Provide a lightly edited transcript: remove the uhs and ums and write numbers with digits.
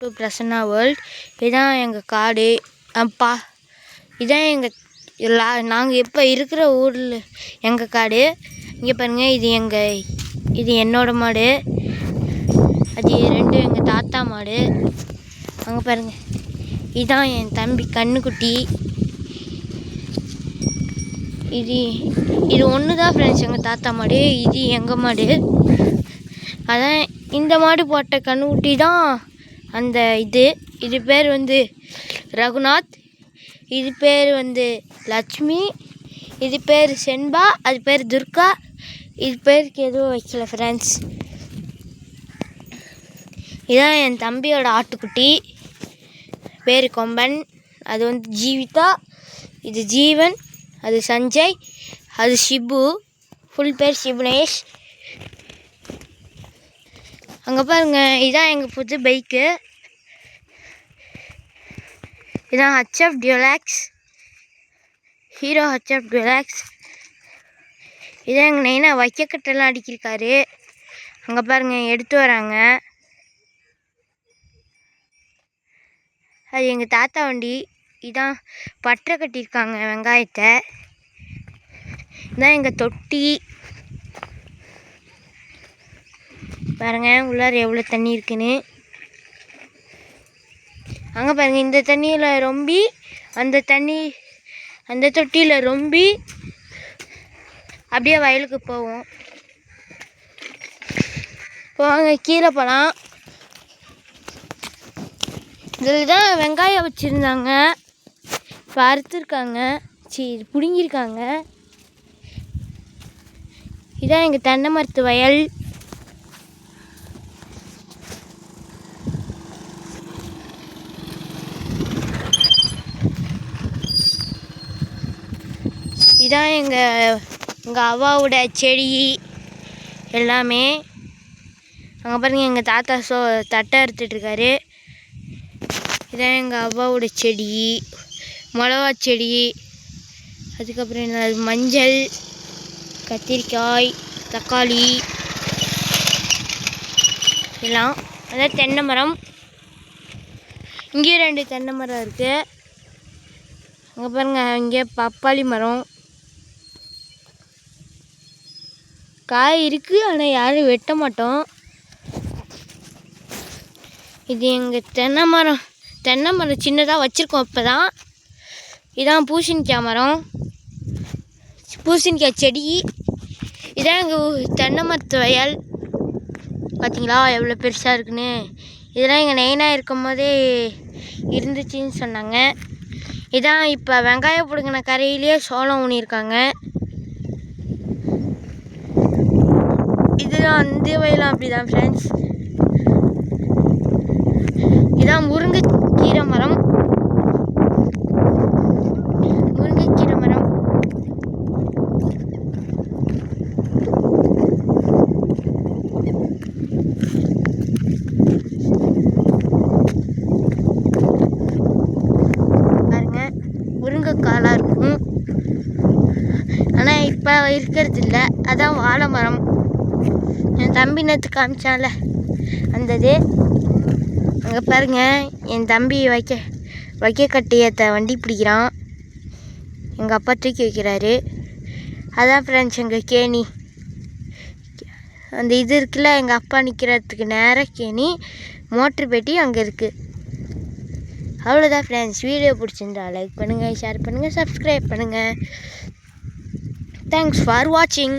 To Prasanna world. இதுதான் எங்கள் காடு. அப்பா இதுதான் நாங்கள் இப்போ இருக்கிற ஊரில் எங்கள் காடு. இங்கே பாருங்கள், இது என்னோட மாடு. அது ரெண்டும் எங்கள் தாத்தா மாடு. அங்கே பாருங்கள், இதுதான் என் தம்பி கண்ணுக்குட்டி. இது ஒன்று தான் ஃப்ரெண்ட்ஸ், எங்கள் தாத்தா மாடு. இது எங்கள் மாடு. அதான் இந்த மாடு போட்ட கண்ணுக்குட்டி தான் அந்த இது பேர் ரகுநாத். இது பேர் லட்சுமி. இது பேர் செண்பா. அது பேர் துர்கா. இது பேருக்கு எதுவும் வைக்கல ஃப்ரெண்ட்ஸ். இதுதான் என் தம்பியோட ஆட்டுக்குட்டி. பேர் கொம்பன். அது ஜீவிதா. இது ஜீவன். அது சஞ்சய். அது ஷிபு. ஃபுல் பேர் ஷிபுனேஷ். அங்கே பாருங்க, இதுதான் எங்கள் புது பைக்கு. இதுதான் ஹச்எஃப் டியூலாக்ஸ், ஹீரோ ஹச்எஃப் டியூலாக்ஸ். இதான் எங்கள் நைனா வைக்கக்கட்டெல்லாம் அடிக்கிருக்காரு. அங்கே பாருங்கள், எடுத்து வராங்க. அது எங்கள் தாத்தா வண்டி. இதான் பட்டறை கட்டியிருக்காங்க வெங்காயத்தை. இதான் எங்கள் தொட்டி. பாருங்க உள்ளார எவ்வளோ தண்ணி இருக்குன்னு. அங்கே பாருங்கள், இந்த தண்ணியில் ரொம்பி அந்த தொட்டியில் ரொம்பி அப்படியே வயலுக்கு போவோம். போவாங்க, கீழே போகலாம். இதில் தான் வெங்காயம் வச்சுருந்தாங்க. இப்போ அறுத்துருக்காங்க, பிடுங்கிருக்காங்க. இதான் எங்கள் தென்னை மரத்து வயல். இதான் எங்கள் அவ்வாவோட செடி எல்லாமே. அங்கே பாருங்கள், எங்கள் தாத்தா தட்டை அறுத்துட்ருக்காரு. இதான் எங்கள் அவ்வாவோட செடி, மிளகா செடி. அதுக்கப்புறம் என்ன, மஞ்சள், கத்திரிக்காய், தக்காளி எல்லாம். அதான் தென்னை மரம். இங்கேயும் 2 தென்னை மரம் இருக்குது. அங்கே பாருங்கள், இங்கே பப்பாளி மரம். காய் இருக்குது, ஆனால் யாரும் வெட்ட மாட்டோம். இது எங்கள் தென்னை மரம் சின்னதாக வச்சுருக்கோம் இப்போ தான். இதான் பூசணிக்காய் மரம், பூசணிக்காய் செடி. இதான் எங்கள் தென்னை மரத்து வயல். பார்த்தீங்களா எவ்வளோ பெருசாக இருக்குன்னு. இதெல்லாம் எங்கள் நைனா இருக்கும் போதே இருந்துச்சுன்னு சொன்னாங்க. இதான் இப்போ வெங்காயம் பிடுங்கின கரையிலேயே சோளம் ஊனியிருக்காங்க. இதுதான் அந்த வயலாம் அப்படி தான் ஃப்ரெண்ட்ஸ். இதான் முருங்கைக்கீரை மரம். பாருங்க, முருங்கைக்காலாக இருக்கும், ஆனால் இப்போ இருக்கிறது இல்லை. அதான் வாழை மரம். என் தம்பி நேற்று காமிச்சான்ல அந்தது. அங்கே பாருங்க, என் தம்பி வைக்கக்கட்டையத்தை வண்டி பிடிக்கிறான். எங்கள் அப்பா தூக்கி வைக்கிறாரு. அதான் ஃப்ரெண்ட்ஸ் எங்கள் கேணி. அந்த இது இருக்குல்ல, எங்கள் அப்பா நிற்கிறதுக்கு நேராக கேணி, மோட்ரு பெட்டி அங்கே இருக்குது. அவ்வளோதான் ஃப்ரெண்ட்ஸ். வீடியோ பிடிச்சிருந்தா லைக் பண்ணுங்கள், ஷேர் பண்ணுங்கள், சப்ஸ்கிரைப் பண்ணுங்கள். தேங்க்ஸ் ஃபார் வாட்சிங்.